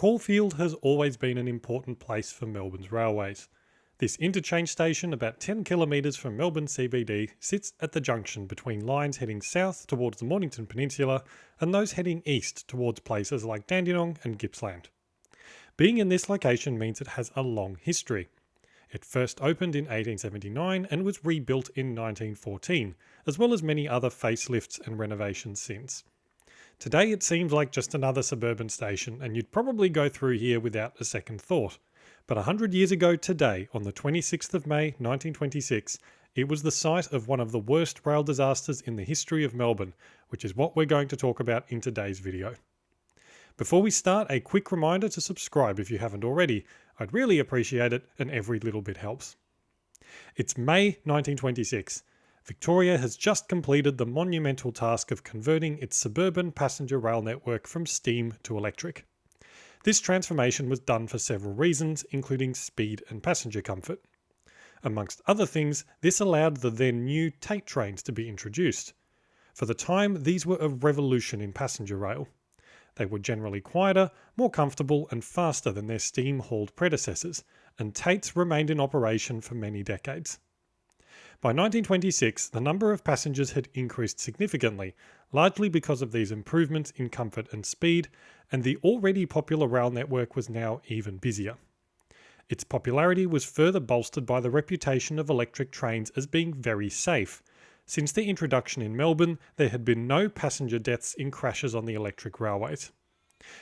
Caulfield has always been an important place for Melbourne's railways. This interchange station, about 10 kilometres from Melbourne CBD, sits at the junction between lines heading south towards the Mornington Peninsula and those heading east towards places like Dandenong and Gippsland. Being in this location means it has a long history. It first opened in 1879 and was rebuilt in 1914, as well as many other facelifts and renovations since. Today it seems like just another suburban station, and you'd probably go through here without a second thought. But 100 years ago today, on the 26th of May 1926, it was the site of one of the worst rail disasters in the history of Melbourne, which is what we're going to talk about in today's video. Before we start, a quick reminder to subscribe if you haven't already. I'd really appreciate it, and every little bit helps. It's May 1926. Victoria has just completed the monumental task of converting its suburban passenger rail network from steam to electric. This transformation was done for several reasons, including speed and passenger comfort. Amongst other things, this allowed the then new Tate trains to be introduced. For the time, these were a revolution in passenger rail. They were generally quieter, more comfortable and faster than their steam-hauled predecessors, and Tates remained in operation for many decades. By 1926, the number of passengers had increased significantly, largely because of these improvements in comfort and speed, and the already popular rail network was now even busier. Its popularity was further bolstered by the reputation of electric trains as being very safe. Since their introduction in Melbourne, there had been no passenger deaths in crashes on the electric railways.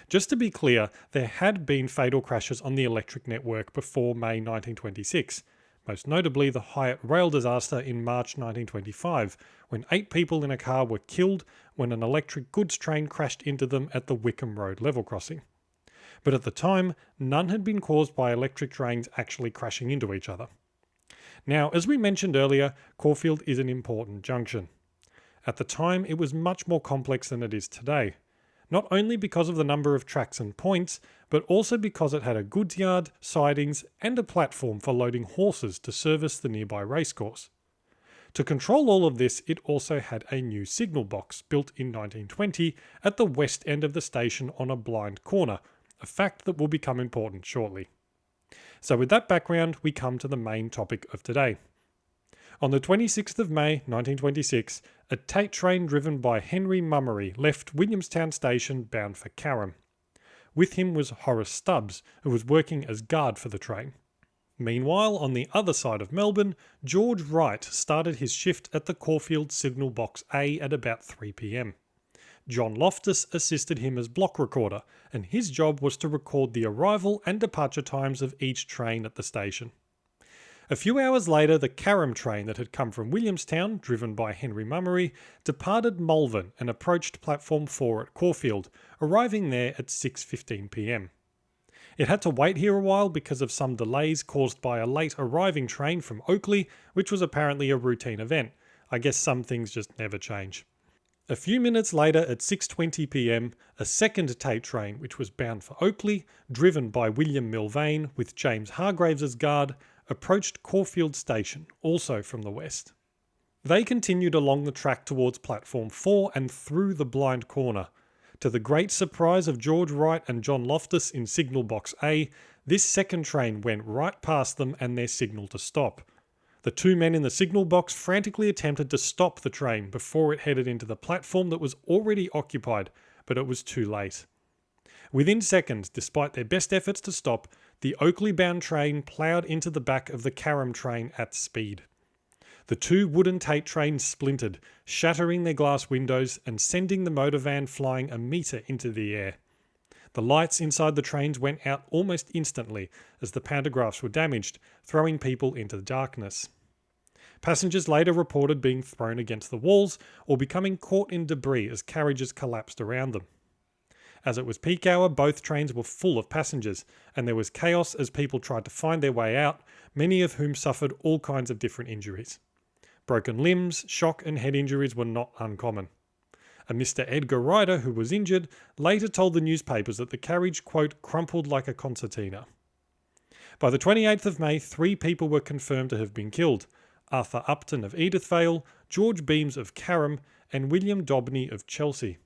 Just to be clear, there had been fatal crashes on the electric network before May 1926. Most notably the Hyatt rail disaster in March 1925, when 8 people in a car were killed when an electric goods train crashed into them at the Wickham Road level crossing. But at the time, none had been caused by electric trains actually crashing into each other. Now, as we mentioned earlier, Caulfield is an important junction. At the time, it was much more complex than it is today. Not only because of the number of tracks and points, but also because it had a goods yard, sidings, and a platform for loading horses to service the nearby racecourse. To control all of this, it also had a new signal box built in 1920 at the west end of the station on a blind corner, a fact that will become important shortly. So with that background, we come to the main topic of today. On the 26th of May 1926, a Tate train driven by Henry Mummery left Williamstown Station bound for Carrum. With him was Horace Stubbs, who was working as guard for the train. Meanwhile, on the other side of Melbourne, George Wright started his shift at the Caulfield Signal Box A at about 3 p.m. John Loftus assisted him as block recorder, and his job was to record the arrival and departure times of each train at the station. A few hours later, the Carrum train that had come from Williamstown, driven by Henry Mummery, departed Malvern and approached platform 4 at Caulfield, arriving there at 6:15 p.m. It had to wait here a while because of some delays caused by a late arriving train from Oakleigh, which was apparently a routine event. I guess some things just never change. A few minutes later at 6:20 p.m, a second Tate train, which was bound for Oakleigh, driven by William Milvain with James Hargraves as guard, approached Caulfield Station, also from the west. They continued along the track towards platform 4 and through the blind corner. To the great surprise of George Wright and John Loftus in Signal Box A, this second train went right past them and their signal to stop. The two men in the signal box frantically attempted to stop the train before it headed into the platform that was already occupied, but it was too late. Within seconds, despite their best efforts to stop, the Oakleigh-bound train ploughed into the back of the Carrum train at speed. The two wooden Tate trains splintered, shattering their glass windows and sending the motor van flying a metre into the air. The lights inside the trains went out almost instantly as the pantographs were damaged, throwing people into the darkness. Passengers later reported being thrown against the walls or becoming caught in debris as carriages collapsed around them. As it was peak hour, both trains were full of passengers, and there was chaos as people tried to find their way out, many of whom suffered all kinds of different injuries. Broken limbs, shock and head injuries were not uncommon. A Mr. Edgar Ryder, who was injured, later told the newspapers that the carriage, quote, crumpled like a concertina. By the 28th of May, 3 people were confirmed to have been killed: Arthur Upton of Edithvale, George Beams of Carrum, and William Dobney of Chelsea.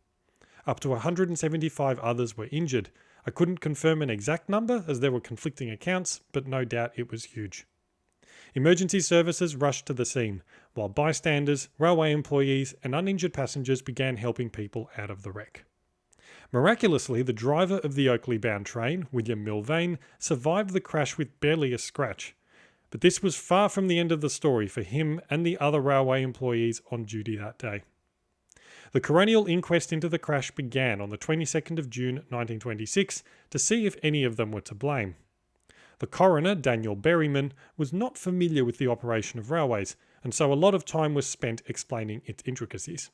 Up to 175 others were injured, I couldn't confirm an exact number as there were conflicting accounts, but no doubt it was huge. Emergency services rushed to the scene, while bystanders, railway employees, and uninjured passengers began helping people out of the wreck. Miraculously, the driver of the Oakley-bound train, William Milvain, survived the crash with barely a scratch. But this was far from the end of the story for him and the other railway employees on duty that day. The coronial inquest into the crash began on the 22nd of June 1926 to see if any of them were to blame. The coroner, Daniel Berryman, was not familiar with the operation of railways, and so a lot of time was spent explaining its intricacies.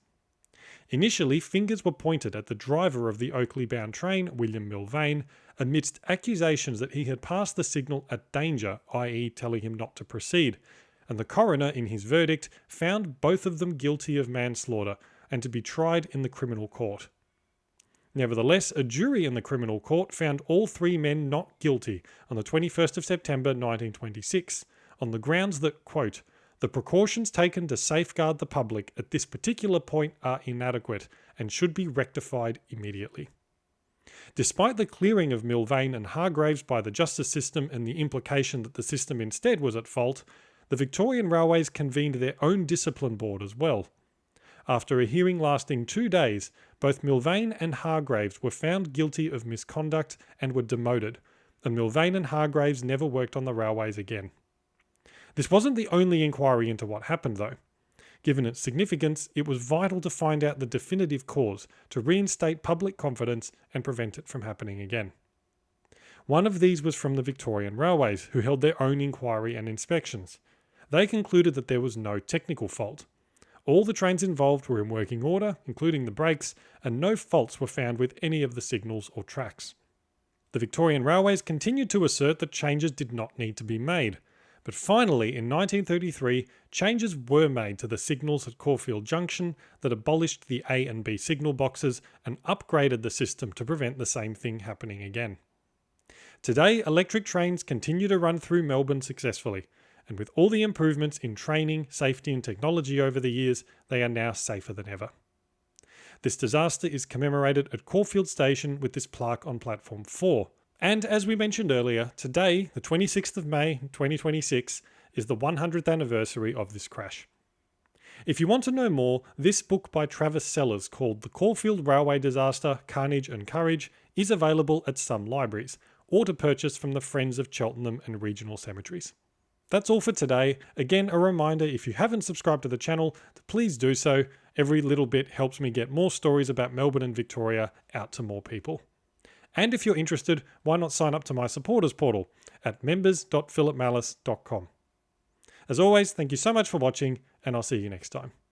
Initially, fingers were pointed at the driver of the Oakley-bound train, William Milvain, amidst accusations that he had passed the signal at danger, i.e. telling him not to proceed, and the coroner, in his verdict, found both of them guilty of manslaughter and to be tried in the criminal court. Nevertheless, a jury in the criminal court found all three men not guilty on the 21st of September 1926, on the grounds that, quote, "The precautions taken to safeguard the public at this particular point are inadequate and should be rectified immediately." Despite the clearing of Milvain and Hargraves by the justice system and the implication that the system instead was at fault, the Victorian Railways convened their own discipline board as well. After a hearing lasting 2 days, both Milvain and Hargraves were found guilty of misconduct and were demoted, and Milvain and Hargraves never worked on the railways again. This wasn't the only inquiry into what happened though. Given its significance, it was vital to find out the definitive cause to reinstate public confidence and prevent it from happening again. One of these was from the Victorian Railways, who held their own inquiry and inspections. They concluded that there was no technical fault. All the trains involved were in working order, including the brakes, and no faults were found with any of the signals or tracks. The Victorian Railways continued to assert that changes did not need to be made, but finally in 1933 changes were made to the signals at Caulfield Junction that abolished the A and B signal boxes and upgraded the system to prevent the same thing happening again. Today, electric trains continue to run through Melbourne successfully, and with all the improvements in training, safety and technology over the years, they are now safer than ever. This disaster is commemorated at Caulfield Station with this plaque on platform 4. And as we mentioned earlier, today, the 26th of May 2026, is the 100th anniversary of this crash. If you want to know more, this book by Travis Sellers called The Caulfield Railway Disaster, Carnage and Courage is available at some libraries, or to purchase from the Friends of Cheltenham and Regional Cemeteries. That's all for today. Again, a reminder, if you haven't subscribed to the channel, to please do so. Every little bit helps me get more stories about Melbourne and Victoria out to more people. And if you're interested, why not sign up to my supporters portal at members.philipmallis.com. As always, thank you so much for watching, and I'll see you next time.